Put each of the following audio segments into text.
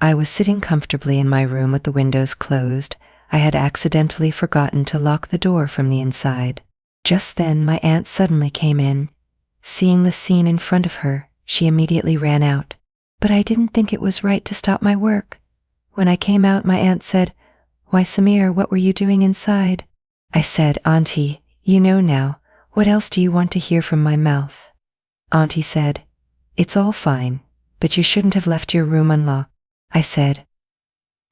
I was sitting comfortably in my room with the windows closed. I had accidentally forgotten to lock the door from the inside. Just then my aunt suddenly came in. Seeing the scene in front of her, she immediately ran out. But I didn't think it was right to stop my work. When I came out, my aunt said, "Why, Samir, what were you doing inside?" I said, "Auntie, you know now. What else do you want to hear from my mouth?" Auntie said, "It's all fine, but you shouldn't have left your room unlocked." I said,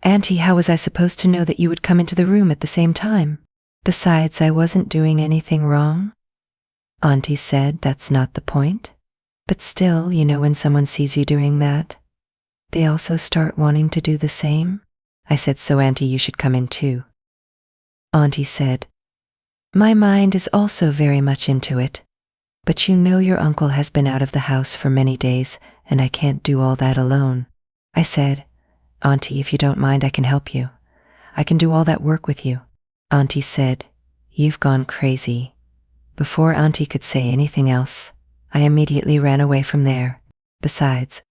"Auntie, how was I supposed to know that you would come into the room at the same time? Besides, I wasn't doing anything wrong." Auntie said, "That's not the point. But still, you know, when someone sees you doing that, they also start wanting to do the same." I said, "So Auntie, you should come in too." Auntie said, "My mind is also very much into it. But you know your uncle has been out of the house for many days, and I can't do all that alone." I said, "Auntie, if you don't mind, I can help you. I can do all that work with you." Auntie said, "You've gone crazy." Before Auntie could say anything else, I immediately ran away from there. Besides,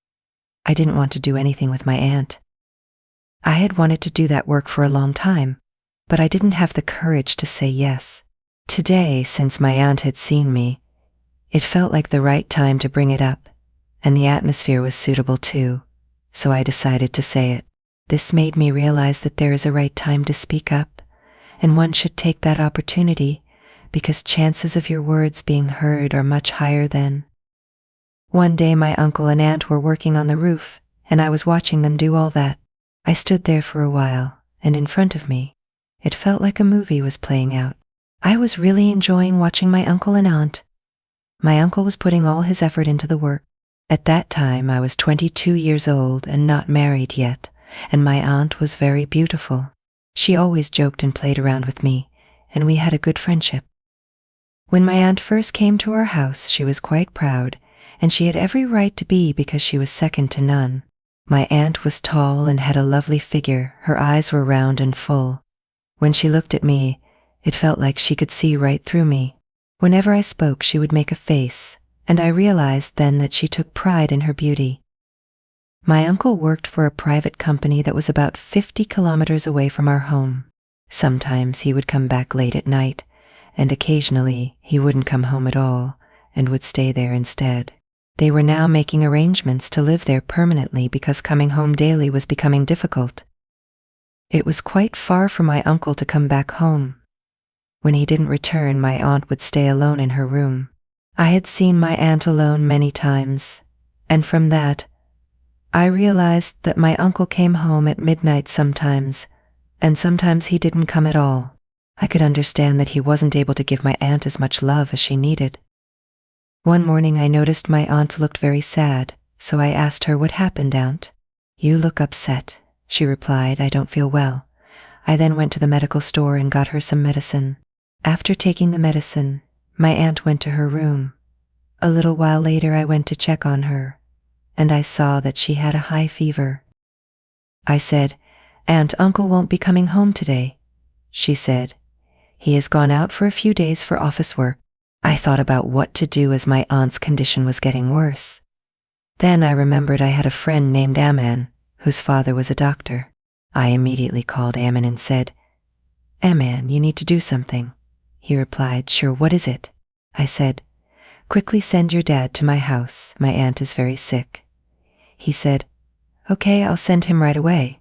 I didn't want to do anything with my aunt. I had wanted to do that work for a long time, but I didn't have the courage to say yes. Today, since my aunt had seen me, it felt like the right time to bring it up, and the atmosphere was suitable too, so I decided to say it. This made me realize that there is a right time to speak up, and one should take that opportunity, because chances of your words being heard are much higher then. One day my uncle and aunt were working on the roof, and I was watching them do all that. I stood there for a while, and in front of me, it felt like a movie was playing out. I was really enjoying watching my uncle and aunt. My uncle was putting all his effort into the work. At that time, I was 22 years old and not married yet, and my aunt was very beautiful. She always joked and played around with me, and we had a good friendship. When my aunt first came to our house, she was quite proud, and she had every right to be because she was second to none. My aunt was tall and had a lovely figure. Her eyes were round and full. When she looked at me, it felt like she could see right through me. Whenever I spoke, she would make a face, and I realized then that she took pride in her beauty. My uncle worked for a private company that was about 50 kilometers away from our home. Sometimes he would come back late at night, and occasionally he wouldn't come home at all and would stay there instead. They were now making arrangements to live there permanently because coming home daily was becoming difficult. It was quite far for my uncle to come back home. When he didn't return, my aunt would stay alone in her room. I had seen my aunt alone many times, and from that, I realized that my uncle came home at midnight sometimes, and sometimes he didn't come at all. I could understand that he wasn't able to give my aunt as much love as she needed. One morning I noticed my aunt looked very sad, so I asked her, "What happened, Aunt?" "You look upset," she replied. "I don't feel well." I then went to the medical store and got her some medicine. After taking the medicine, my aunt went to her room. A little while later I went to check on her, and I saw that she had a high fever. I said, "Aunt, Uncle won't be coming home today." She said, "He has gone out for a few days for office work." I thought about what to do as my aunt's condition was getting worse. Then I remembered I had a friend named Aman, whose father was a doctor. I immediately called Aman and said, "Aman, you need to do something." He replied, "Sure, what is it?" I said, "Quickly send your dad to my house. My aunt is very sick." He said, "Okay, I'll send him right away."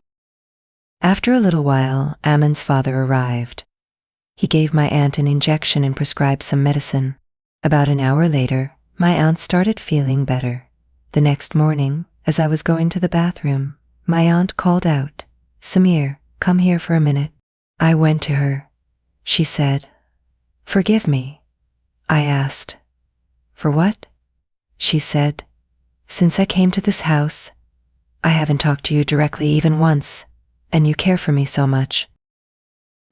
After a little while, Aman's father arrived. He gave my aunt an injection and prescribed some medicine. About an hour later, my aunt started feeling better. The next morning, as I was going to the bathroom, my aunt called out, "Samir, come here for a minute." I went to her. She said, "Forgive me." I asked, "For what?" She said, "Since I came to this house, I haven't talked to you directly even once, and you care for me so much."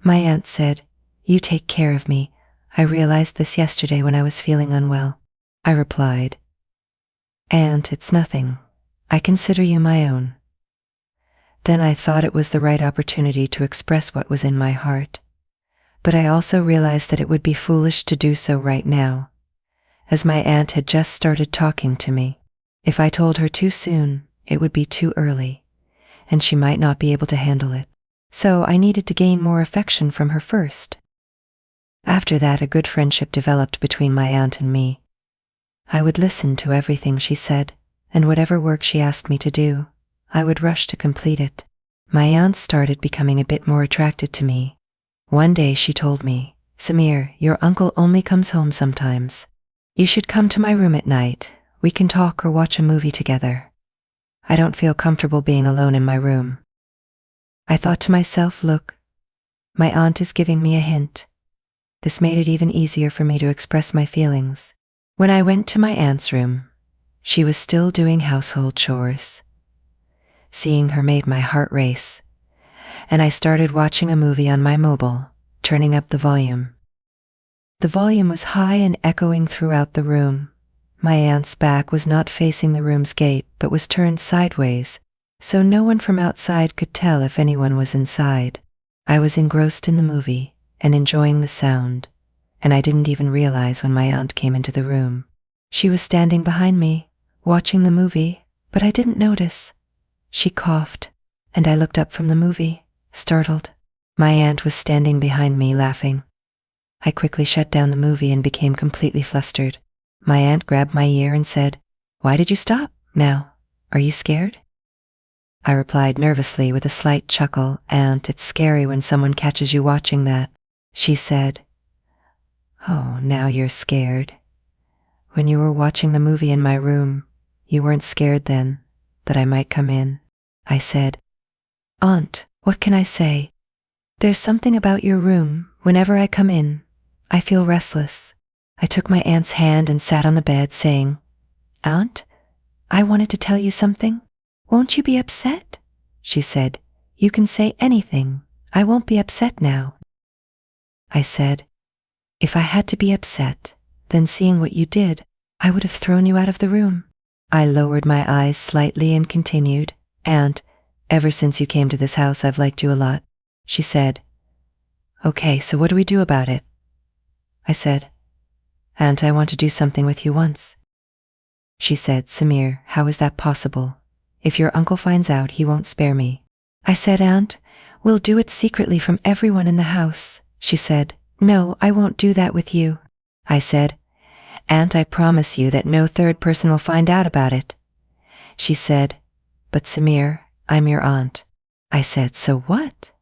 My aunt said, "You take care of me. I realized this yesterday when I was feeling unwell." I replied, "Aunt, it's nothing. I consider you my own." Then I thought it was the right opportunity to express what was in my heart. But I also realized that it would be foolish to do so right now, as my aunt had just started talking to me. If I told her too soon, it would be too early, and she might not be able to handle it. So I needed to gain more affection from her first. After that, a good friendship developed between my aunt and me. I would listen to everything she said, and whatever work she asked me to do, I would rush to complete it. My aunt started becoming a bit more attracted to me. One day she told me, "Samir, your uncle only comes home sometimes. You should come to my room at night. We can talk or watch a movie together. I don't feel comfortable being alone in my room." I thought to myself, look, my aunt is giving me a hint. This made it even easier for me to express my feelings. When I went to my aunt's room, she was still doing household chores. Seeing her made my heart race, and I started watching a movie on my mobile, turning up the volume. The volume was high and echoing throughout the room. My aunt's back was not facing the room's gate, but was turned sideways, so no one from outside could tell if anyone was inside. I was engrossed in the movie and enjoying the sound, and I didn't even realize when my aunt came into the room. She was standing behind me, watching the movie, but I didn't notice. She coughed, and I looked up from the movie, startled. My aunt was standing behind me, laughing. I quickly shut down the movie and became completely flustered. My aunt grabbed my ear and said, "Why did you stop now? Are you scared?" I replied nervously with a slight chuckle, "Aunt, it's scary when someone catches you watching that." She said, "Oh, now you're scared. When you were watching the movie in my room, you weren't scared then that I might come in." I said, "Aunt, what can I say? There's something about your room. Whenever I come in, I feel restless." I took my aunt's hand and sat on the bed, saying, "Aunt, I wanted to tell you something. Won't you be upset?" She said, "You can say anything. I won't be upset now." I said, "If I had to be upset, then seeing what you did, I would have thrown you out of the room." I lowered my eyes slightly and continued, "Aunt, ever since you came to this house, I've liked you a lot." She said, "Okay, so what do we do about it?" I said, "Aunt, I want to do something with you once." She said, "Samir, how is that possible? If your uncle finds out, he won't spare me." I said, "Aunt, we'll do it secretly from everyone in the house." She said, "No, I won't do that with you." I said, "Aunt, I promise you that no third person will find out about it." She said, "But Samir, I'm your aunt." I said, "So what?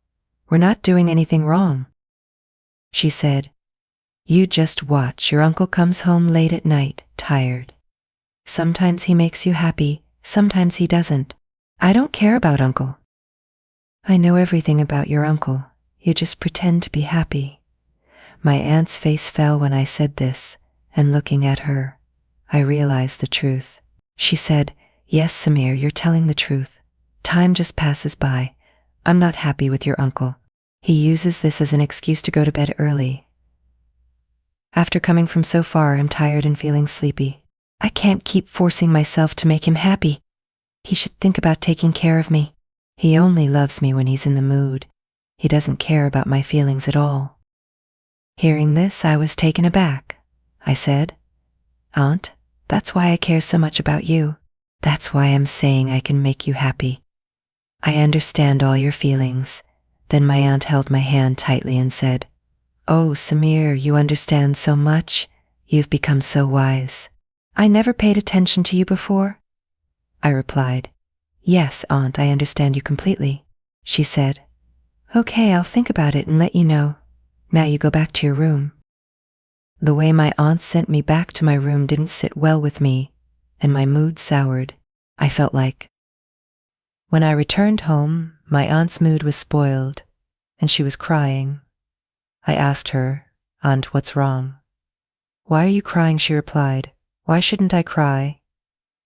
We're not doing anything wrong." She said, "You just watch. Your uncle comes home late at night, tired. Sometimes he makes you happy, sometimes he doesn't. I don't care about uncle. I know everything about your uncle. You just pretend to be happy." My aunt's face fell when I said this, and looking at her, I realized the truth. She said, "Yes, Samir, you're telling the truth. Time just passes by. I'm not happy with your uncle. He uses this as an excuse to go to bed early. After coming from so far, I'm tired and feeling sleepy. I can't keep forcing myself to make him happy. He should think about taking care of me. He only loves me when he's in the mood. He doesn't care about my feelings at all." Hearing this, I was taken aback. I said, "Aunt, that's why I care so much about you. That's why I'm saying I can make you happy. I understand all your feelings." Then my aunt held my hand tightly and said, "Oh, Samir, you understand so much. You've become so wise. I never paid attention to you before." I replied, "Yes, Aunt, I understand you completely." She said, "Okay, I'll think about it and let you know. Now you go back to your room." The way my aunt sent me back to my room didn't sit well with me, and my mood soured. I felt like. When I returned home, my aunt's mood was spoiled, and she was crying. I asked her, "Aunt, what's wrong?" "Why are you crying?" she replied. "Why shouldn't I cry?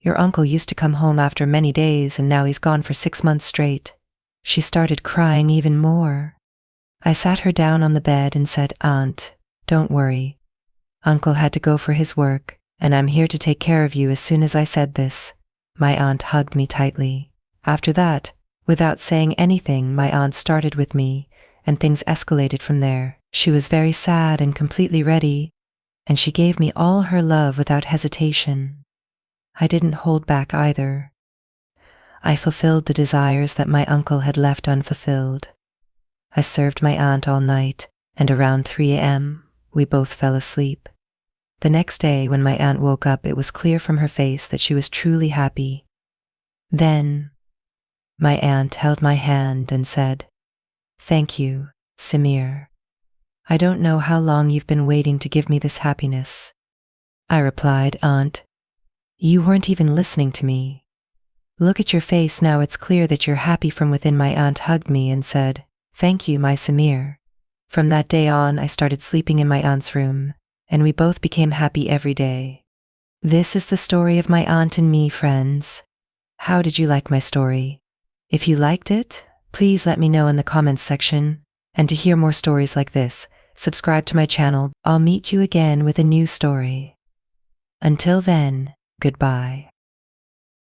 Your uncle used to come home after many days, and now he's gone for 6 months straight." She started crying even more. I sat her down on the bed and said, "Aunt, don't worry. Uncle had to go for his work, and I'm here to take care of you." As soon as I said this, my aunt hugged me tightly. After that, without saying anything, my aunt started with me, and things escalated from there. She was very sad and completely ready, and she gave me all her love without hesitation. I didn't hold back either. I fulfilled the desires that my uncle had left unfulfilled. I served my aunt all night, and around 3 a.m., we both fell asleep. The next day, when my aunt woke up, it was clear from her face that she was truly happy. Then, my aunt held my hand and said, "Thank you, Samir. I don't know how long you've been waiting to give me this happiness." I replied, "Aunt, you weren't even listening to me. Look at your face now, it's clear that you're happy from within." My aunt hugged me and said, "Thank you, my Samir." From that day on, I started sleeping in my aunt's room, and we both became happy every day. This is the story of my aunt and me, friends. How did you like my story? If you liked it, please let me know in the comments section. And to hear more stories like this, subscribe to my channel. I'll meet you again with a new story. Until then, goodbye.